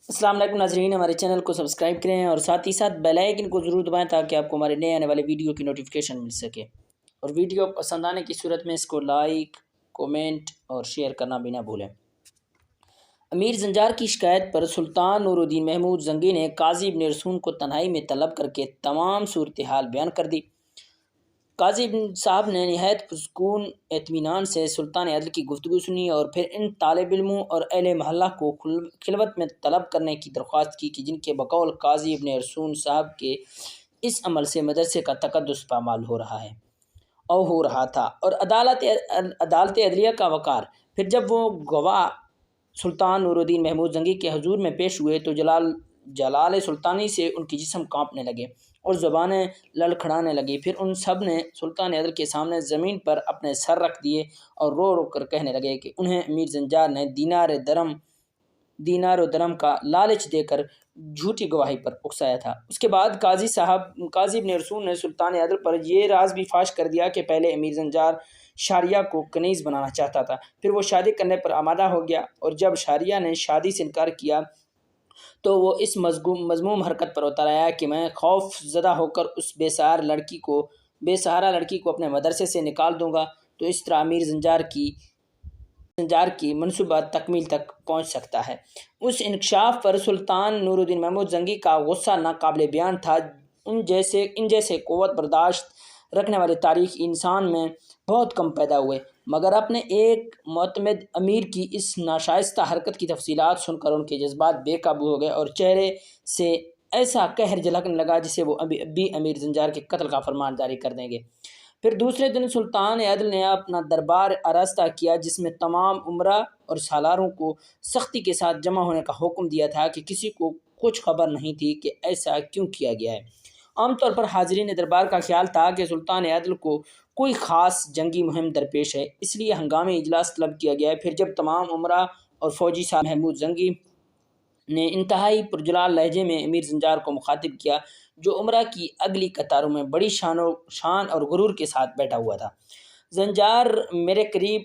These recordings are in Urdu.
السلام علیکم ناظرین، ہمارے چینل کو سبسکرائب کریں اور ساتھ ہی ساتھ بیل آئیکن کو ضرور دبائیں تاکہ آپ کو ہمارے نئے آنے والے ویڈیو کی نوٹیفیکیشن مل سکے، اور ویڈیو پسند آنے کی صورت میں اس کو لائک، کومنٹ اور شیئر کرنا بھی نہ بھولیں۔ امیر زنجار کی شکایت پر سلطان نور الدین محمود زنگی نے قاضی ابن رسون کو تنہائی میں طلب کر کے تمام صورتحال بیان کر دی۔ قاضی ابن صاحب نے نہایت پرسکون اطمینان سے سلطان عدل کی گفتگو سنی اور پھر ان طالب علموں اور اہل محلہ کو خلوت میں طلب کرنے کی درخواست کی کہ جن کے بقول قاضی ابن رسون صاحب کے اس عمل سے مدرسے کا تقدس پامال ہو رہا تھا اور عدالت عدلیہ کا وقار۔ پھر جب وہ گواہ سلطان نور الدین محمود زنگی کے حضور میں پیش ہوئے تو جلال سلطانی سے ان کے جسم کانپنے لگے اور زبانیں لڑکھڑانے لگی۔ پھر ان سب نے سلطان عدل کے سامنے زمین پر اپنے سر رکھ دیے اور رو رو کر کہنے لگے کہ انہیں امیر زنجار نے دینار و درم کا لالچ دے کر جھوٹی گواہی پر اکسایا تھا۔ اس کے بعد قاضی ابن رسول نے سلطان عدل پر یہ راز بھی فاش کر دیا کہ پہلے امیر زنجار شاریہ کو کنیز بنانا چاہتا تھا، پھر وہ شادی کرنے پر آمادہ ہو گیا، اور جب شاریہ نے شادی سے انکار کیا تو وہ اس مذموم حرکت پر اتر آیا کہ میں خوف زدہ ہو کر اس بے سہارا لڑکی کو اپنے مدرسے سے نکال دوں گا، تو اس طرح امیر زنجار کی منصوبہ تکمیل تک پہنچ سکتا ہے۔ اس انکشاف پر سلطان نور الدین محمود زنگی کا غصہ ناقابل بیان تھا۔ ان جیسے قوت برداشت رکھنے والے تاریخی انسان میں بہت کم پیدا ہوئے، مگر اپنے ایک معتمد امیر کی اس ناشائستہ حرکت کی تفصیلات سن کر ان کے جذبات بے قابو ہو گئے اور چہرے سے ایسا قہر جھلکنے لگا جسے وہ ابھی امیر زنجار کے قتل کا فرمان جاری کر دیں گے۔ پھر دوسرے دن سلطان عدل نے اپنا دربار آراستہ کیا، جس میں تمام امراء اور سالاروں کو سختی کے ساتھ جمع ہونے کا حکم دیا تھا کہ کسی کو کچھ خبر نہیں تھی کہ ایسا کیوں کیا گیا ہے۔ عام طور پر حاضرین دربار کا خیال تھا کہ سلطان عدل کو کوئی خاص جنگی مہم درپیش ہے، اس لیے ہنگامی اجلاس طلب کیا گیا۔ پھر جب تمام امراء اور فوجی محمود زنگی نے انتہائی پرجلال لہجے میں امیر زنجار کو مخاطب کیا، جو امراء کی اگلی قطاروں میں بڑی شان اور غرور کے ساتھ بیٹھا ہوا تھا۔ زنجار، میرے قریب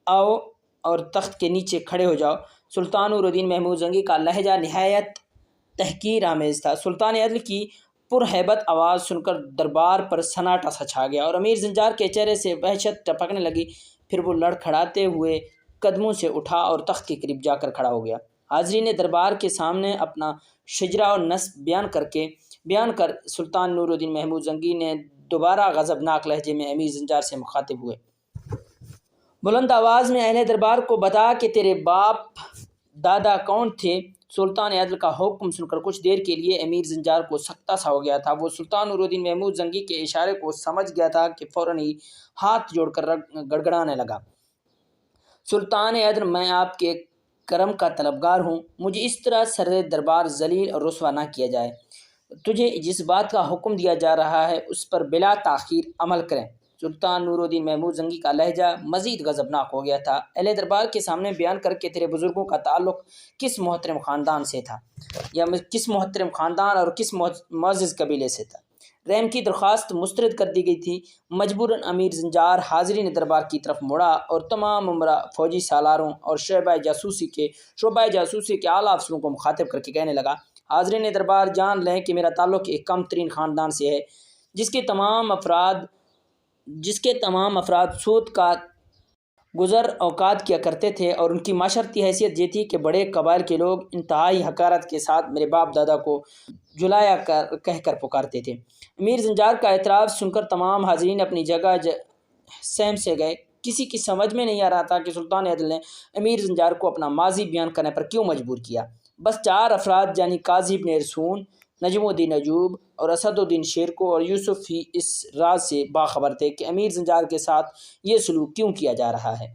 آؤ اور تخت کے نیچے کھڑے ہو جاؤ۔ سلطان نور الدین محمود زنگی کا لہجہ نہایت تحقیر آمیز تھا۔ سلطان عدل کی پرہیبت آواز سن کر دربار پر سناٹا سا چھا گیا اور امیر زنجار کے چہرے سے وحشت ٹپکنے لگی۔ پھر وہ لڑکھڑاتے ہوئے قدموں سے اٹھا اور تخت کے قریب جا کر کھڑا ہو گیا۔ حاضرین دربار کے سامنے اپنا شجرہ و نسب بیان کر سلطان نور الدین محمود زنگی نے دوبارہ غضبناک لہجے میں امیر زنجار سے مخاطب ہوئے۔ بلند آواز میں اہل دربار کو بتا کہ تیرے باپ دادا کون تھے۔ سلطان عدل کا حکم سن کر کچھ دیر کے لیے امیر زنجار کو سکتہ سا ہو گیا تھا۔ وہ سلطان نور الدین محمود زنگی کے اشارے کو سمجھ گیا تھا کہ فوراً ہی ہاتھ جوڑ کر گڑگڑانے لگا۔ سلطان عدل، میں آپ کے کرم کا طلبگار ہوں، مجھے اس طرح سر دربار ذلیل اور رسوا نہ کیا جائے۔ تجھے جس بات کا حکم دیا جا رہا ہے اس پر بلا تاخیر عمل کریں۔ سلطان نور الدین محمود زنگی کا لہجہ مزید غضبناک ہو گیا تھا۔ اہل دربار کے سامنے بیان کر کہ تیرے بزرگوں کا تعلق کس محترم خاندان سے تھا، یا کس محترم خاندان اور کس معزز قبیلے سے تھا۔ رحم کی درخواست مسترد کر دی گئی تھی۔ مجبوراً امیر زنجار حاضرین دربار کی طرف مڑا اور تمام امراء، فوجی سالاروں اور شعبہ جاسوسی کے اعلیٰ افسروں کو مخاطب کر کے کہنے لگا، حاضرین دربار جان لیں کہ میرا تعلق ایک کم ترین خاندان سے ہے، جس کے تمام افراد سود کا گزر اوقات کیا کرتے تھے، اور ان کی معاشرتی حیثیت یہ تھی کہ بڑے قبائل کے لوگ انتہائی حقارت کے ساتھ میرے باپ دادا کو جلایا کہہ کر پکارتے تھے۔ امیر زنجار کا اعتراف سن کر تمام حاضرین اپنی جگہ سہم سے گئے۔ کسی کی سمجھ میں نہیں آ رہا تھا کہ سلطان عدل نے امیر زنجار کو اپنا ماضی بیان کرنے پر کیوں مجبور کیا۔ بس 4 افراد یعنی قاضی ابن رسون، نجم الدین ایوب اور اسد الدین شیرکو اور یوسف ہی اس راز سے باخبر تھے کہ امیر زنجار کے ساتھ یہ سلوک کیوں کیا جا رہا ہے۔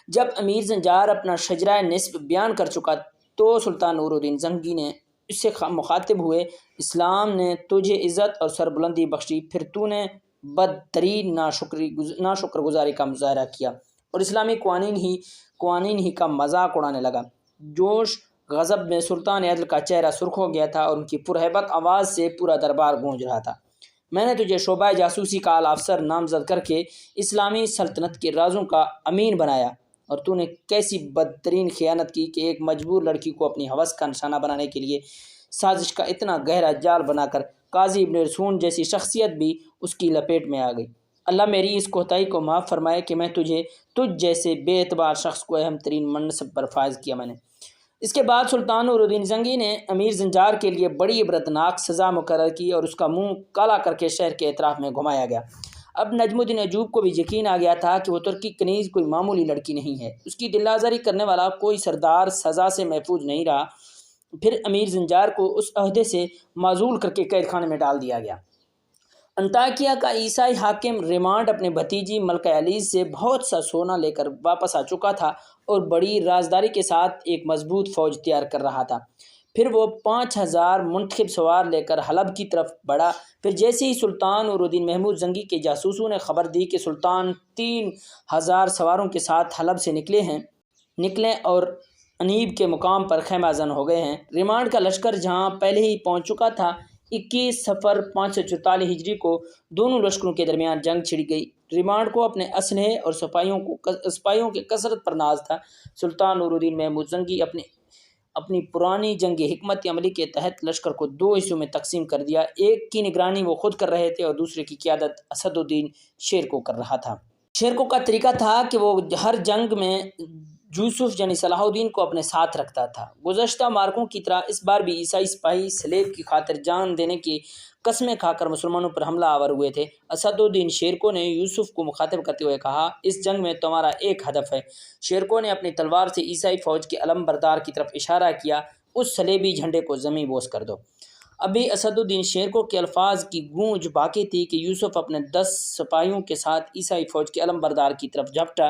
جب امیر زنجار اپنا شجرہ نسب بیان کر چکا تو سلطان نور الدین زنگی نے اس سے مخاطب ہوئے، اسلام نے تجھے عزت اور سربلندی بخشی، پھر تو نے بدترین ناشکر گزاری کا مظاہرہ کیا اور اسلامی قوانین ہی کا مذاق اڑانے لگا۔ جوش غضب میں سلطان عدل کا چہرہ سرخ ہو گیا تھا اور ان کی پرہیبت آواز سے پورا دربار گونج رہا تھا۔ میں نے تجھے شعبہ جاسوسی کا اعلیٰ افسر نامزد کر کے اسلامی سلطنت کے رازوں کا امین بنایا، اور تو نے کیسی بدترین خیانت کی کہ ایک مجبور لڑکی کو اپنی ہوس کا نشانہ بنانے کے لیے سازش کا اتنا گہرا جال بنا کر قاضی ابن رسون جیسی شخصیت بھی اس کی لپیٹ میں آ گئی۔ اللہ میری اس کوتاہی کو معاف فرمائے کہ میں تجھ جیسے بے اعتبار شخص کو اہم ترین منصب پر فائز کیا میں نے۔ اس کے بعد سلطان نور الدین زنگی نے امیر زنجار کے لیے بڑی عبرتناک سزا مقرر کی اور اس کا منہ کالا کر کے شہر کے اطراف میں گھمایا گیا۔ اب نجم الدین ایوب کو بھی یقین آ گیا تھا کہ وہ ترکی کنیز کوئی معمولی لڑکی نہیں ہے۔ اس کی دل آزاری کرنے والا کوئی سردار سزا سے محفوظ نہیں رہا۔ پھر امیر زنجار کو اس عہدے سے معزول کر کے قید خانے میں ڈال دیا گیا۔ انطاکیہ کا عیسائی حاکم ریمانڈ اپنے بھتیجی ملکہ ایلیز سے بہت سا سونا لے کر واپس آ چکا تھا اور بڑی رازداری کے ساتھ ایک مضبوط فوج تیار کر رہا تھا۔ پھر وہ 5000 منتخب سوار لے کر حلب کی طرف بڑھا۔ پھر جیسے ہی سلطان نور الدین محمود زنگی کے جاسوسوں نے خبر دی کہ سلطان 3000 سواروں کے ساتھ حلب سے نکلیں اور انیب کے مقام پر خیمہ زن ہو گئے ہیں، ریمانڈ کا لشکر جہاں پہلے ہی پہنچ چکا تھا، 21 صفر 544 ہجری کو دونوں لشکروں کے درمیان جنگ چھڑ گئی۔ ریمانڈ کو اپنے اسلحے اور سپاہیوں کے کثرت پر ناز تھا۔ سلطان نور الدین محمود زنگی اپنی پرانی جنگی حکمت عملی کے تحت لشکر کو 2 حصوں میں تقسیم کر دیا۔ ایک کی نگرانی وہ خود کر رہے تھے اور دوسرے کی قیادت اسد الدین شیرکو کر رہا تھا۔ شیرکو کا طریقہ تھا کہ وہ ہر جنگ میں یوسف یعنی صلاح الدین کو اپنے ساتھ رکھتا تھا۔ گزشتہ مارکوں کی طرح اس بار بھی عیسائی سپاہی سلیب کی خاطر جان دینے کی قسمیں کھا کر مسلمانوں پر حملہ آور ہوئے تھے۔ اسد الدین شیرکو نے یوسف کو مخاطب کرتے ہوئے کہا، اس جنگ میں تمہارا ایک ہدف ہے۔ شیرکو نے اپنی تلوار سے عیسائی فوج کے علم بردار کی طرف اشارہ کیا، اس صلیبی جھنڈے کو زمیں بوس کر دو۔ ابھی اسد الدین شیرکو کے الفاظ کی گونج باقی تھی کہ یوسف اپنے 10 سپاہیوں کے ساتھ عیسائی فوج کے علم بردار کی طرف جھپٹا۔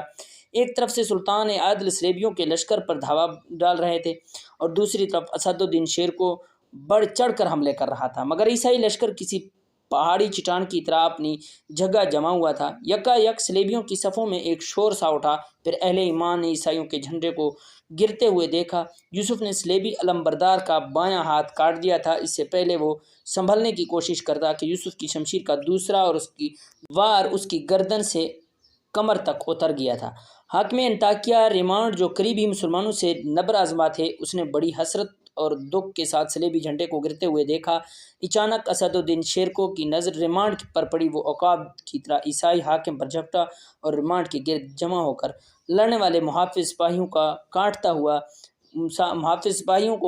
ایک طرف سے سلطان عادل صلیبیوں کے لشکر پر دھاوا ڈال رہے تھے اور دوسری طرف اسد الدین شیرکو بڑھ چڑھ کر حملے کر رہا تھا، مگر عیسائی لشکر کسی پہاڑی چٹان کی طرح اپنی جگہ جمع ہوا تھا۔ یکا یک صلیبیوں کی صفوں میں ایک شور سا اٹھا، پھر اہل ایمان نے عیسائیوں کے جھنڈے کو گرتے ہوئے دیکھا۔ یوسف نے صلیبی علم بردار کا بایاں ہاتھ کاٹ دیا تھا۔ اس سے پہلے وہ سنبھلنے کی کوشش کرتا کہ یوسف کی شمشیر کا دوسرا اور اس کی وار اس کی گردن سے کمر تک اتر گیا تھا۔ حاکم انطاکیہ ریمانڈ جو قریبی مسلمانوں سے نبر آزما تھے، اس نے بڑی حسرت اور دکھ کے ساتھ صلیبی جھنڈے کو گرتے ہوئے دیکھا۔ اچانک اسد الدین شیرکو کی نظر ریمانڈ پر پڑی۔ وہ عقاب کی طرح عیسائی حاکم پر جھپٹا اور ریمانڈ کے گرد جمع ہو کر لڑنے والے محافظ سپاہیوں کو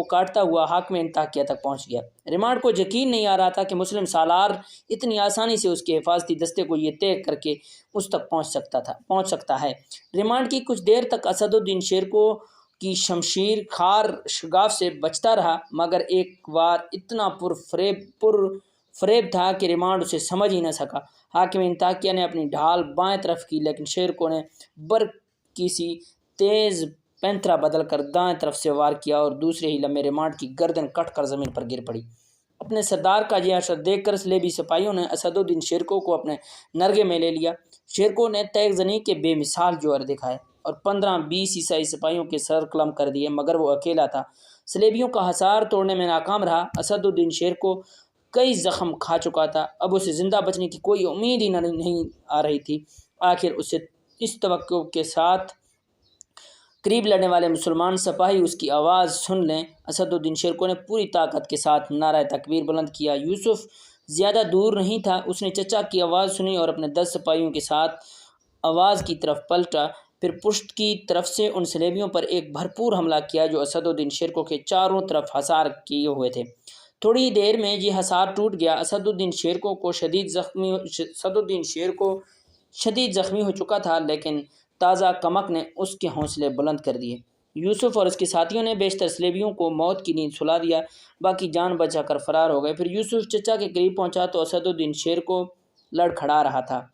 کاٹتا ہوا حاکم انطاکیہ تک پہنچ گیا۔ ریمانڈ کو یقین نہیں آ رہا تھا کہ مسلم سالار اتنی آسانی سے اس کے حفاظتی دستے کو یہ طے کر کے اس تک پہنچ سکتا ہے۔ ریمانڈ کی کچھ دیر تک اسد الدین شیرکو کی شمشیر خار شگاف سے بچتا رہا، مگر ایک وار اتنا پر فریب تھا کہ ریمانڈ اسے سمجھ ہی نہ سکا۔ حاکم انطاکیہ نے اپنی ڈھال بائیں طرف کی، لیکن شیرکو نے برق کی سی تیز پینترا بدل کر دائیں طرف سے وار کیا اور دوسرے ہی لمحے ریمانڈ کی گردن کٹ کر زمین پر گر پڑی۔ اپنے سردار کا یہ حشر دیکھ کر صلیبی سپاہیوں نے اسد الدین شیرکو کو اپنے نرغے میں لے لیا۔ شیرکو نے تیغ زنی کے بے مثال جوہر دکھائے اور 15-20 عیسائی سپاہیوں کے سر قلم کر دیے، مگر وہ اکیلا تھا۔ صلیبیوں کا حصار توڑنے میں ناکام رہا۔ اسد الدین شیرکو کئی زخم کھا چکا تھا، اب اسے زندہ بچنے کی کوئی امید ہی نہیں آ رہی تھی۔ آخر اسے اس توقع کے ساتھ قریب لڑنے والے مسلمان سپاہی اس کی آواز سن لیں۔ اسد الدین شیرکو نے پوری طاقت کے ساتھ نعرہ تکبیر بلند کیا۔ یوسف زیادہ دور نہیں تھا، اس نے چچا کی آواز سنی اور اپنے 10 سپاہیوں کے ساتھ آواز کی طرف پلٹا، پھر پشت کی طرف سے ان صلیبیوں پر ایک بھرپور حملہ کیا جو اسد الدین شیرکو کے چاروں طرف حصار کیے ہوئے تھے۔ تھوڑی ہی دیر میں یہ حصار ٹوٹ گیا۔ اسد الدین شیرکو شدید زخمی ہو چکا تھا، لیکن تازہ کمک نے اس کے حوصلے بلند کر دیے۔ یوسف اور اس کے ساتھیوں نے بیشتر صلیبیوں کو موت کی نیند سلا دیا، باقی جان بچا کر فرار ہو گئے۔ پھر یوسف چچا کے قریب پہنچا تو اسد الدین شیرکو لڑکھڑا رہا تھا۔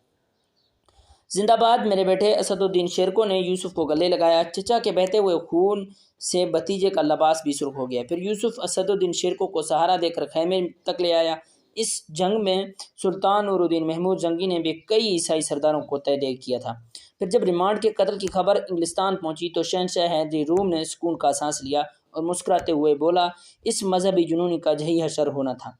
زندہ باد میرے بیٹے! اسد الدین شیرکو نے یوسف کو گلے لگایا۔ چچا کے بہتے ہوئے خون سے بھتیجے کا لباس بھی سرخ ہو گیا۔ پھر یوسف اسد الدین شیرکو کو سہارا دے کر خیمے تک لے آیا۔ اس جنگ میں سلطان نور الدین محمود زنگی نے بھی کئی عیسائی سرداروں کو تہدید کیا تھا۔ پھر جب ریمانڈ کے قتل کی خبر انگلستان پہنچی تو شہنشاہ ہنری روم نے سکون کا سانس لیا اور مسکراتے ہوئے بولا، اس مذہبی جنونی کا یہی حشر ہونا تھا۔